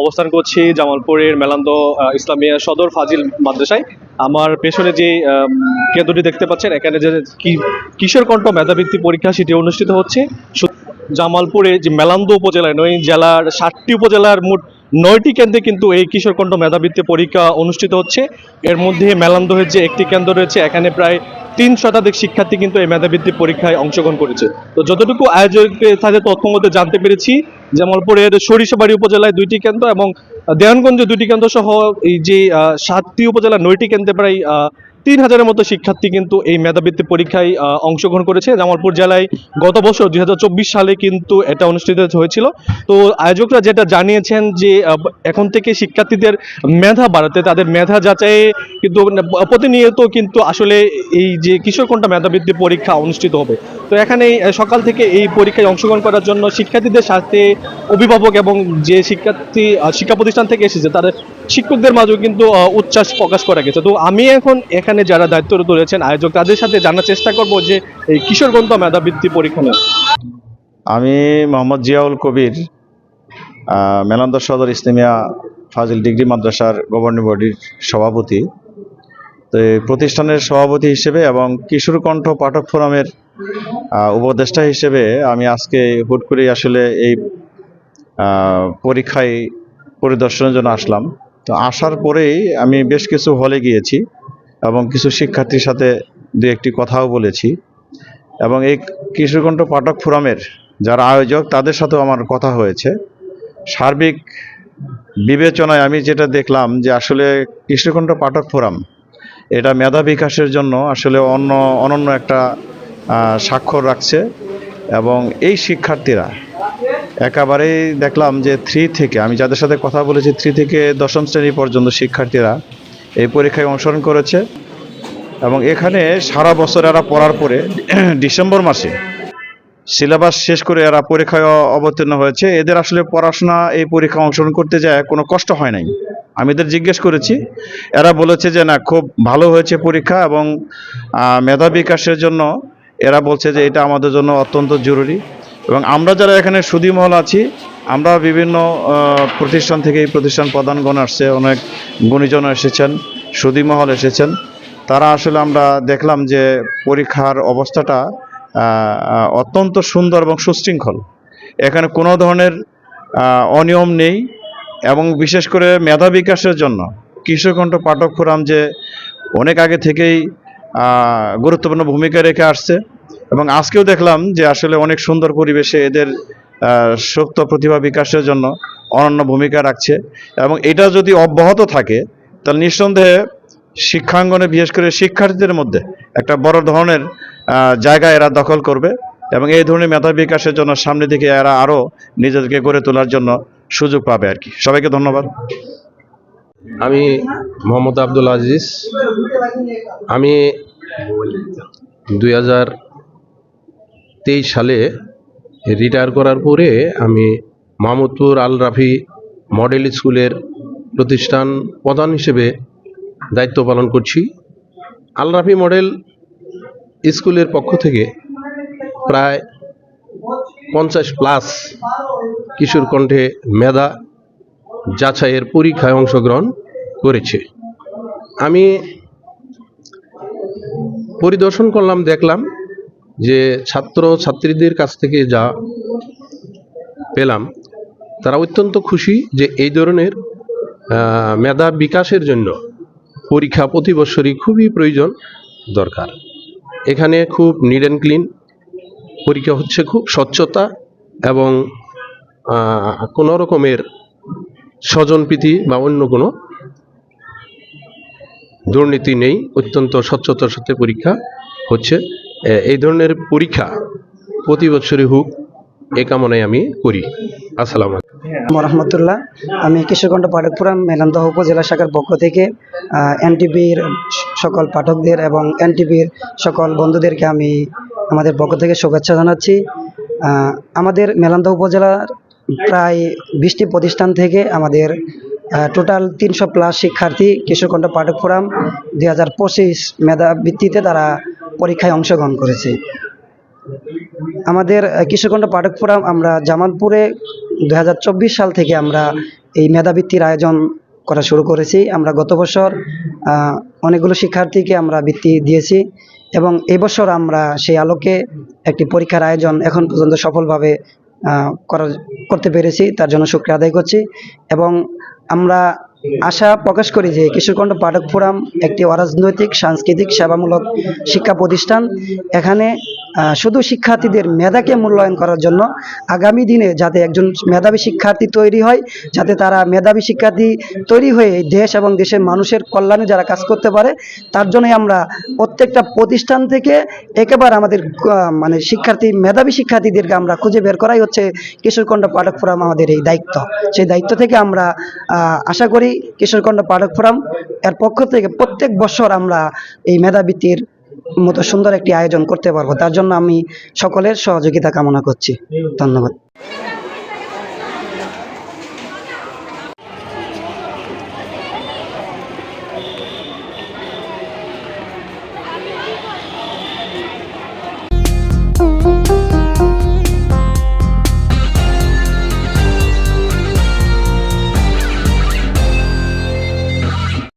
অবস্থান করছি জামালপুরের মেলান্দ ইসলামিয়া সদর ফাজিল মাদ্রাসায়। আমার পেছনে যে কেন্দ্রটি দেখতে পাচ্ছেন, এখানে যে কিশোর কণ্ঠ মেধাবৃত্তি পরীক্ষা সেটি অনুষ্ঠিত হচ্ছে জামালপুরে যে মেলান্দ উপজেলায় নয়, জেলার 7টি উপজেলার মোট 9টি কেন্দ্রে কিন্তু এই কিশোর কণ্ঠ মেধাবৃত্তি পরীক্ষা অনুষ্ঠিত হচ্ছে। এর মধ্যে মেলান্দহের যে একটি কেন্দ্র রয়েছে, এখানে প্রায় 3 শতাধিক শিক্ষার্থী কিন্তু এই মেধাবৃত্তি পরীক্ষায় অংশগ্রহণ করেছে। তো যতটুকু আয়োজকের সাথে তথ্য মতে জানতে পেরেছি, জামালপুরের সরিষাবাড়ি উপজেলায় 2টি কেন্দ্র এবং দেওয়ানগঞ্জে 2টি কেন্দ্র সহ এই যে 7টি উপজেলার 9টি কেন্দ্রে প্রায় 3000-এর মতো শিক্ষার্থী কিন্তু এই মেধাবৃত্তি পরীক্ষায় অংশগ্রহণ করেছে। জামালপুর জেলায় গত বছর 2024 সালে কিন্তু এটা অনুষ্ঠিত হয়েছিল। তো আয়োজকরা যেটা জানিয়েছেন যে এখন থেকে শিক্ষার্থীদের মেধা বাড়াতে, তাদের মেধা যাচাইয়ে কিন্তু প্রতিনিয়ত কিন্তু আসলে এই যে কিশোর কণ্ঠ মেধাবৃত্তি পরীক্ষা অনুষ্ঠিত হবে। তো এখানে সকাল থেকে এই পরীক্ষায় অংশগ্রহণ করার জন্য শিক্ষার্থীদের সাথে অভিভাবক এবং যে শিক্ষা প্রতিষ্ঠান থেকে এসেছে তাদের শিক্ষকদের মাঝেও কিন্তু উচ্ছ্বাস প্রকাশ করা গেছে। তো আমি এখন এখানে যারা দায়িত্বরত রয়েছেন আয়োজক, তাদের সাথে জানার চেষ্টা করব যে এই কিশোর কণ্ঠ মেধাবৃত্তি পরীক্ষা নিয়ে। আমি মোহাম্মদ জিয়াউল কবির, মেলান্দ সদর ইসলামিয়া ফাজিল ডিগ্রি মাদ্রাসার গভর্নিং বডির সভাপতি। তো এই প্রতিষ্ঠানের সভাপতি হিসেবে এবং কিশোর কণ্ঠ পাঠক ফোরামের উপদেষ্টা হিসেবে আমি আজকে হুট করে আসলে এই পরীক্ষায় পরিদর্শনের জন্য আসলাম। তো আসার পরেই আমি বেশ কিছু হলে গিয়েছি এবং কিছু শিক্ষার্থীর সাথে দু একটি কথাও বলেছি, এবং এই কিশোর কণ্ঠ পাঠক ফোরামের যারা আয়োজক তাদের সাথেও আমার কথা হয়েছে। সার্বিক বিবেচনায় আমি যেটা দেখলাম যে আসলে কিশোর কণ্ঠ পাঠক ফোরাম এটা মেধা বিকাশের জন্য আসলে অনন্য একটা স্বাক্ষর রাখছে, এবং এই শিক্ষার্থীরা একেবারেই দেখলাম যে 3 থেকে, আমি যাদের সাথে কথা বলেছি 3 থেকে 10ম শ্রেণী পর্যন্ত শিক্ষার্থীরা এই পরীক্ষায় অংশগ্রহণ করেছে। এবং এখানে সারা বছর এরা পড়ার পরে ডিসেম্বর মাসে সিলেবাস শেষ করে এরা পরীক্ষায় অবতীর্ণ হয়েছে। এদের আসলে পড়াশোনা এই পরীক্ষা অংশগ্রহণ করতে যায় কোনো কষ্ট হয় নাই। আমি এদের জিজ্ঞেস করেছি, এরা বলেছে যে না, খুব ভালো হয়েছে পরীক্ষা, এবং মেধা বিকাশের জন্য এরা বলছে যে এটা আমাদের জন্য অত্যন্ত জরুরি। এবং আমরা যারা এখানে সুধীমহল আছি, আমরা বিভিন্ন প্রতিষ্ঠান থেকে, এই প্রতিষ্ঠান প্রধানগণ আসছে, অনেক গুণীজন এসেছেন, সুধীমহল এসেছেন। তারা আসলে আমরা দেখলাম যে পরীক্ষার অবস্থাটা অত্যন্ত সুন্দর এবং সুশৃঙ্খল। এখানে কোনো ধরনের অনিয়ম নেই, এবং বিশেষ করে মেধা বিকাশের জন্য কিশোর কণ্ঠ পাঠক ফোরাম যে অনেক আগে থেকেই গুরুত্বপূর্ণ ভূমিকা রেখে আসছে, এবং আজকেও দেখলাম যে আসলে অনেক সুন্দর পরিবেশে এদের সুপ্ত প্রতিভা বিকাশের জন্য অনন্য ভূমিকা রাখছে। এবং এটা যদি অব্যাহত থাকে তাহলে নিঃসন্দেহে শিক্ষাঙ্গনে বিশেষ করে শিক্ষার্থীদের মধ্যে একটা বড় ধরনের জায়গা এরা দখল করবে, এবং এই ধরনের মেধা বিকাশের জন্য সামনের দিকে এরা আরও নিজেদেরকে গড়ে তোলার জন্য সুযোগ পাবে আর কি। সবাইকে ধন্যবাদ। আমি মোহাম্মদ আব্দুল আজিজ। আমি 2023 সালে রিটায়ার করার পরে আমি মাহমুদপুর আল রাফি মডেল স্কুলের প্রতিষ্ঠান প্রধান হিসেবে দায়িত্ব পালন করছি। আল রাফি মডেল স্কুলের পক্ষ থেকে প্রায় 50+ কিশোর কণ্ঠে মেধা যাচাইয়ের পরীক্ষায় অংশগ্রহণ করেছে। আমি পরিদর্শন করলাম, দেখলাম যে ছাত্র ছাত্রীদের কাছ থেকে যা পেলাম তারা অত্যন্ত খুশি যে এই ধরনের মেধা বিকাশের জন্য পরীক্ষা প্রতি বছরই খুবই প্রয়োজন দরকার। এখানে খুব নিট অ্যান্ড ক্লিন পরীক্ষা হচ্ছে, খুব স্বচ্ছতা এবং কোনো রকমের স্বজনপ্রীতি বা অন্য কোনো দুর্নীতি নেই, অত্যন্ত স্বচ্ছতার সাথে পরীক্ষা হচ্ছে। এই ধরনের পরীক্ষা প্রতি বছরই হোক, এ কামনায় আমি করি। আসসালামু আলাইকুম রহমতুল্লাহ। আমি কিশোর কণ্ঠ পাঠক ফোরাম মেলান্দহ উপজেলা শাখার পক্ষ থেকে এনটিভির সকল পাঠকদের এবং এনটিভির সকল বন্ধুদেরকে আমি আমাদের পক্ষ থেকে শুভেচ্ছা জানাচ্ছি। আমাদের মেলান্দহ উপজেলার প্রায় 20টি প্রতিষ্ঠান থেকে আমাদের টোটাল 300+ শিক্ষার্থী কিশোর কণ্ঠ পাঠক ফোরাম 2025 মেধা ভিত্তিতে তারা পরীক্ষায় অংশগ্রহণ করেছে। আমাদের কিশোর কণ্ঠ পাঠক ফোরাম আমরা জামালপুরে 2024 সাল থেকে আমরা এই মেধাবৃত্তির আয়োজন করা শুরু করেছি। আমরা গত বছর অনেকগুলো শিক্ষার্থীকে আমরা বৃত্তি দিয়েছি এবং এবছর আমরা সেই আলোকে একটি পরীক্ষার আয়োজন এখন পর্যন্ত সফলভাবে করতে পেরেছি, তার জন্য শুকরিয়া আদায় করছি। এবং আমরা আশা প্রকাশ করি যে কিশোরকণ্ঠ পাঠক ফোরাম একটি অরাজনৈতিক সাংস্কৃতিক সেবামূলক শিক্ষা প্রতিষ্ঠান। এখানে শুধু শিক্ষার্থীদের মেধাকে মূল্যায়ন করার জন্য আগামী দিনে যাতে একজন মেধাবী শিক্ষার্থী তৈরি হয়, যাতে তারা মেধাবী শিক্ষার্থী তৈরি হয়ে দেশ এবং দেশের মানুষের কল্যাণে যারা কাজ করতে পারে, তার জন্যই আমরা প্রত্যেকটা প্রতিষ্ঠান থেকে একেবারে আমাদের মানে মেধাবী শিক্ষার্থীদেরকে আমরা খুঁজে বের করাই হচ্ছে কিশোরকণ্ঠ পাঠক ফোরাম আমাদের এই দায়িত্ব। সেই দায়িত্ব থেকে আমরা আশা করি কিশোরকণ্ঠ পাঠক ফোরাম এর পক্ষ থেকে প্রত্যেক বছর আমরা এই মেধাবৃত্তির মতো সুন্দর একটি আয়োজন করতে পারবো। তার জন্য আমি সকলের সহযোগিতা কামনা করছি। ধন্যবাদ।